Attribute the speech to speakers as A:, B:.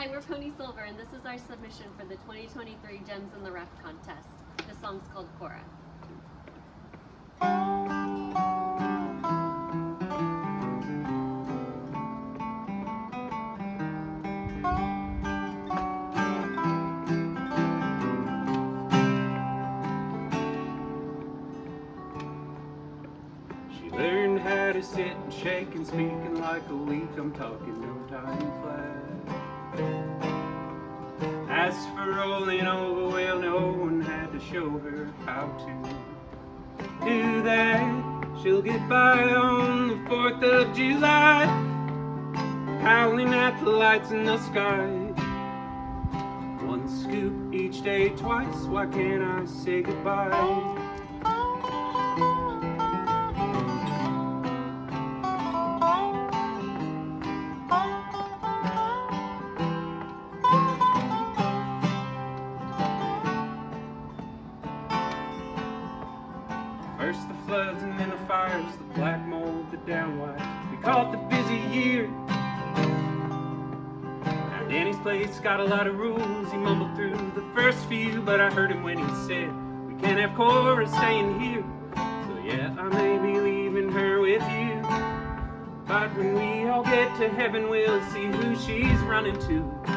A: Hi, we're Pony Silver, and this is our submission for the 2023 Gems in the Rough contest. The song's called Cora.
B: She learned how to sit and shake and speaking like a leak. I'm talking no time flat. As for rolling over, well, no one had to show her how to do that. She'll get by on the 4th of July, howling at the lights in the sky. One scoop each day, twice, why can't I say goodbye? First the floods and then the fires, the black mold, the downwind. We call it the busy year. Now Danny's place got a lot of rules. He mumbled through the first few, but I heard him when he said, we can't have Cora staying here. So yeah, I may be leaving her with you, but when we all get to heaven, we'll see who she's running to.